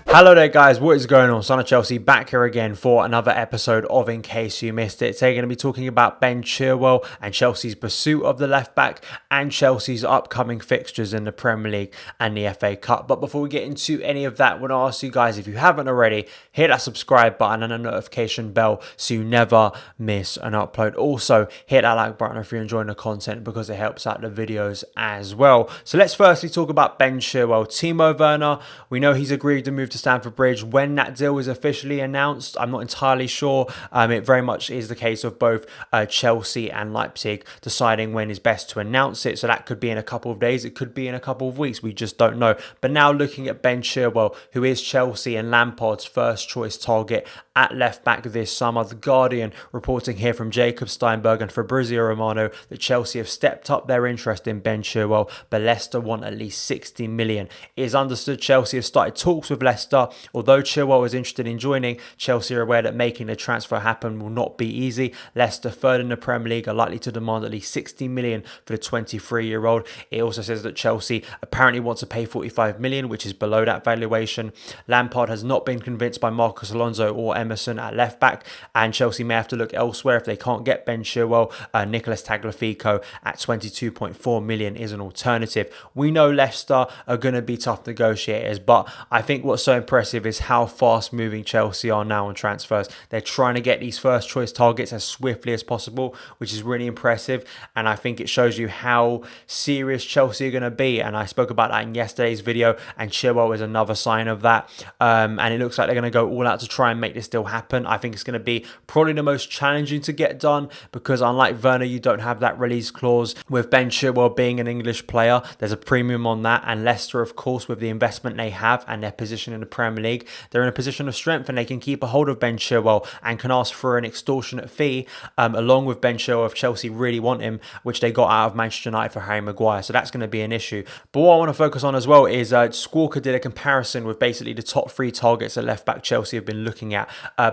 Hello there guys, what is going on? Son of Chelsea back here again for another episode of In Case You Missed It. Today we're going to be talking about Ben Chilwell and Chelsea's pursuit of the left back and Chelsea's upcoming fixtures in the Premier League and the FA Cup. But before we get into any of that, I want to ask you guys, if you haven't already, hit that subscribe button and a notification bell so you never miss an upload. Also, hit that like button if you're enjoying the content because it helps out the videos as well. So let's firstly talk about Ben Chilwell. Timo Werner, we know he's agreed to move to Stamford Bridge. When that deal is officially announced, I'm not entirely sure. It very much is the case of both Chelsea and Leipzig deciding when is best to announce it. So that could be in a couple of days. It could be in a couple of weeks. We just don't know. But now looking at Ben Chilwell, who is Chelsea and Lampard's first choice target at left back this summer. The Guardian reporting here from Jacob Steinberg and Fabrizio Romano that Chelsea have stepped up their interest in Ben Chilwell, but Leicester want at least 60 million. It is understood Chelsea have started talks with Leicester. Although Chilwell is interested in joining, Chelsea are aware that making the transfer happen will not be easy. Leicester, third in the Premier League, are likely to demand at least 60 million for the 23-year-old. It also says that Chelsea apparently wants to pay 45 million, which is below that valuation. Lampard has not been convinced by Marcos Alonso or Emerson at left back, and Chelsea may have to look elsewhere if they can't get Ben Chilwell. Nicolas Tagliafico at 22.4 million is an alternative. We know Leicester are going to be tough negotiators, but I think what's so impressive is how fast moving Chelsea are now on transfers. They're trying to get these first choice targets as swiftly as possible, which is really impressive, and I think it shows you how serious Chelsea are going to be. And I spoke about that in yesterday's video, and Chilwell is another sign of that. And it looks like they're going to go all out to try and make this deal happen. I think it's going to be probably the most challenging to get done because unlike Werner, you don't have that release clause. With Ben Chilwell being an English player, there's a premium on that, and Leicester, of course, with the investment they have and their position in the Premier League, they're in a position of strength and they can keep a hold of Ben Chilwell and can ask for an extortionate fee along with Ben Chilwell if Chelsea really want him, which they got out of Manchester United for Harry Maguire. So that's going to be an issue. But what I want to focus on as well is Squawka did a comparison with basically the top three targets at left back Chelsea have been looking at.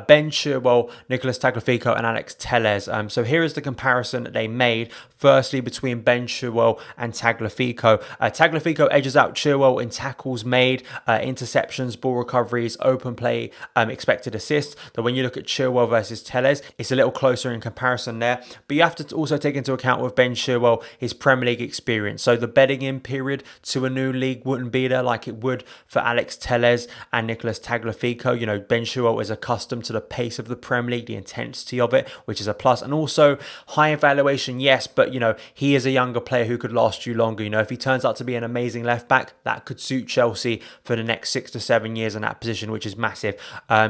Ben Chilwell, Nicolas Tagliafico and Alex Telles. So here is the comparison that they made. Firstly, between Ben Chilwell and Tagliafico. Tagliafico edges out Chilwell in tackles made, interceptions, ball recoveries, open play, expected assists. But when you look at Chilwell versus Telles, it's a little closer in comparison there. But you have to also take into account with Ben Chilwell his Premier League experience. So the bedding in period to a new league wouldn't be there like it would for Alex Telles and Nicolas Tagliafico. You know, Ben Chilwell is accustomed to the pace of the Premier League, the intensity of it, which is a plus. And also high evaluation, yes, but you know, he is a younger player who could last you longer. You know, if he turns out to be an amazing left back, that could suit Chelsea for the next 6 to 7 years in that position, which is massive.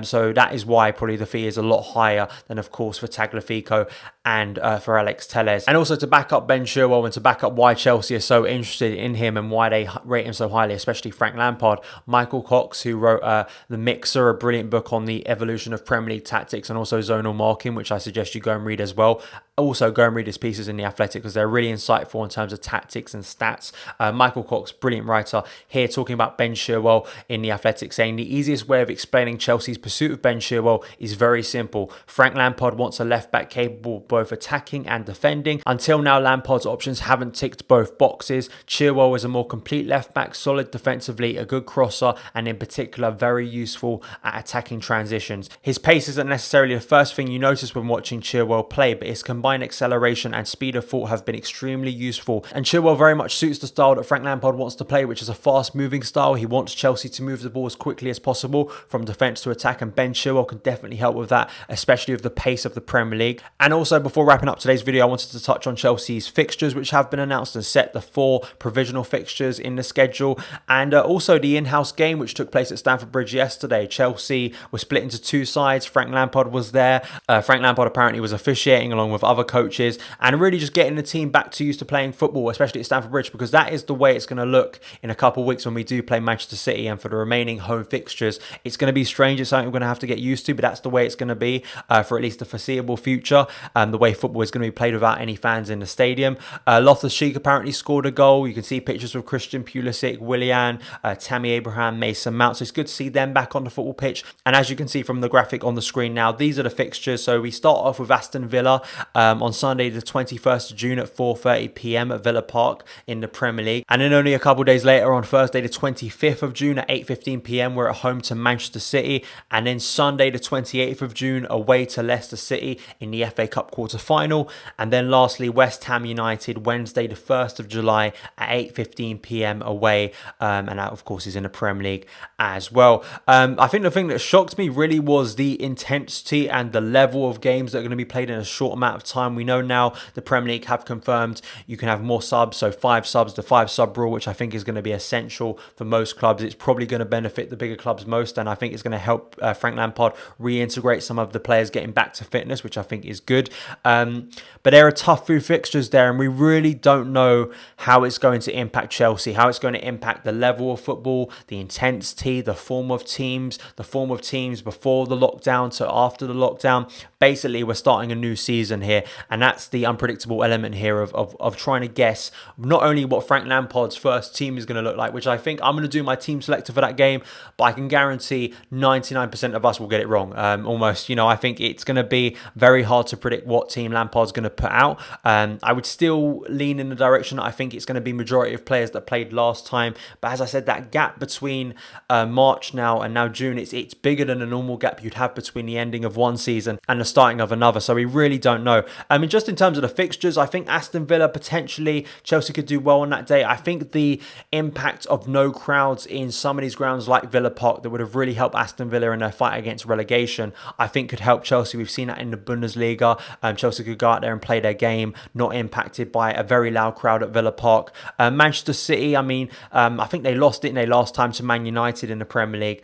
So that is why probably the fee is a lot higher than, of course, for Tagliafico and for Alex Telles. And also to back up Ben Chilwell and to back up why Chelsea are so interested in him and why they rate him so highly, especially Frank Lampard, Michael Cox, who wrote The Mixer, a brilliant book on the evolution of Premier League tactics and also zonal marking, which I suggest you go and read as well. Also, go and read his pieces in The Athletic because they're really insightful in terms of tactics and stats. Michael Cox, brilliant writer, here talking about Ben Chilwell in The Athletic, saying the easiest way of explaining Chelsea's pursuit of Ben Chilwell is very simple. Frank Lampard wants a left back capable of both attacking and defending. Until now, Lampard's options haven't ticked both boxes. Chilwell is a more complete left back, solid defensively, a good crosser, and in particular, very useful at attacking transitions. His pace isn't necessarily the first thing you notice when watching Chilwell play, but his combined acceleration and speed of thought have been extremely useful. And Chilwell very much suits the style that Frank Lampard wants to play, which is a fast moving style. He wants Chelsea to move the ball as quickly as possible from defence to attack, and Ben Chilwell can definitely help with that, especially with the pace of the Premier League. And also, before wrapping up today's video, I wanted to touch on Chelsea's fixtures, which have been announced and set, the 4 provisional fixtures in the schedule, and also the in-house game which took place at Stamford Bridge yesterday. Chelsea was split into 2 sides. Frank Lampard was there. Frank Lampard apparently was officiating along with other coaches and really just getting the team back to used to playing football, especially at Stamford Bridge, because that is the way it's going to look in a couple of weeks when we do play Manchester City. And for the remaining home fixtures, it's going to be strange. It's something we're going to have to get used to, but that's the way it's going to be for at least the foreseeable future. The way football is going to be played without any fans in the stadium. Loftus-CHEEK apparently scored a goal. You can see pictures of Christian Pulisic, Willian, Tammy Abraham, Mason Mount. So it's good to see them back on the football pitch. And as you can see from the graphic on the screen now, these are the fixtures. So we start off with Aston Villa. on Sunday the 21st of June at 4:30 p.m. at Villa Park in the Premier League. And then only a couple days later on Thursday the 25th of June at 8:15 p.m. we're at home to Manchester City. And then Sunday the 28th of June away to Leicester City in the FA Cup quarter-final. And then lastly West Ham United Wednesday the 1st of July at 8:15 p.m. away. And that of course is in the Premier League as well. I think the thing that shocked me really was the intensity and the level of games that are going to be played in a short amount of time. We know now the Premier League have confirmed you can have more subs, so 5 subs, the 5-sub rule, which I think is going to be essential for most clubs. It's probably going to benefit the bigger clubs most, and I think it's going to help Frank Lampard reintegrate some of the players getting back to fitness, which I think is good. But there are tough few fixtures there, and we really don't know how it's going to impact Chelsea, how it's going to impact the level of football, the intensity, the form of teams before the lockdown to after the lockdown. Basically, we're starting a new season here, and that's the unpredictable element here of trying to guess not only what Frank Lampard's first team is going to look like, which I think I'm going to do my team selector for that game, but I can guarantee 99% of us will get it wrong. Almost, I think it's going to be very hard to predict what team Lampard's going to put out. I would still lean in the direction that I think it's going to be majority of players that played last time, but as I said, that gap between March now and now June, it's bigger than a normal gap you'd have between the ending of one season and the starting of another, so we really don't know. I mean, just in terms of the fixtures, I think Aston Villa potentially, Chelsea could do well on that day. I think the impact of no crowds in some of these grounds like Villa Park that would have really helped Aston Villa in their fight against relegation, I think could help Chelsea. We've seen that in the Bundesliga. Chelsea could go out there and play their game, not impacted by a very loud crowd at Villa Park. Manchester City, I mean, I think they lost, didn't they, last time to Man United in the Premier League,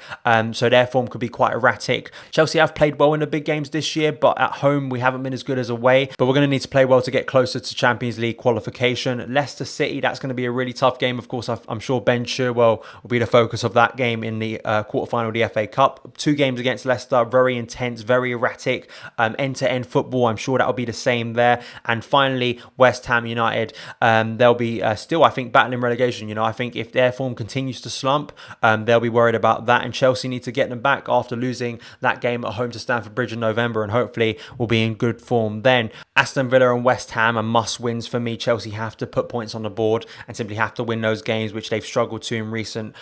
so their form could be quite erratic. Chelsea have played well in the big games this year, but at home we haven't been as good as away, but we're going to need to play well to get closer to Champions League qualification. Leicester City, that's going to be a really tough game. Of course, I'm sure Ben Chilwell will be the focus of that game in the quarterfinal of the FA Cup. 2 games against Leicester, very intense, very erratic, end-to-end football. I'm sure that'll be the same there. And finally, West Ham United, they'll be still, I think, battling relegation. I think if their form continues to slump, they'll be worried about that, and Chelsea need to get them back after losing that game at home to Stamford Bridge in November, and hopefully will be in good form then. Aston Villa and West Ham are must-wins for me. Chelsea have to put points on the board and simply have to win those games, which they've struggled to in recent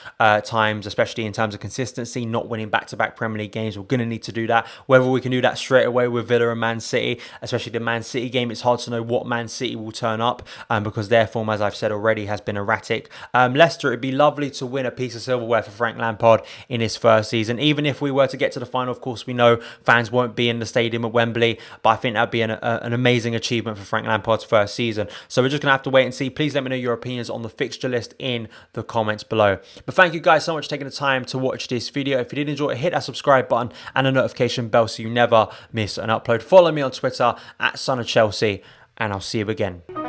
times, especially in terms of consistency, not winning back-to-back Premier League games. We're going to need to do that. Whether we can do that straight away with Villa and Man City, especially the Man City game, it's hard to know what Man City will turn up because their form, as I've said already, has been erratic. Leicester, it'd be lovely to win a piece of silverware for Frank Lampard in his first season. Even if we were to get to the final, of course, we know fans won't be in the stadium at Wembley, but I think that'd be an amazing achievement for Frank Lampard's first season. So we're just going to have to wait and see. Please let me know your opinions on the fixture list in the comments below. But thank you guys so much for taking the time to watch this video. If you did enjoy it, hit that subscribe button and the notification bell so you never miss an upload. Follow me on Twitter at @SonOfChelsea, and I'll see you again.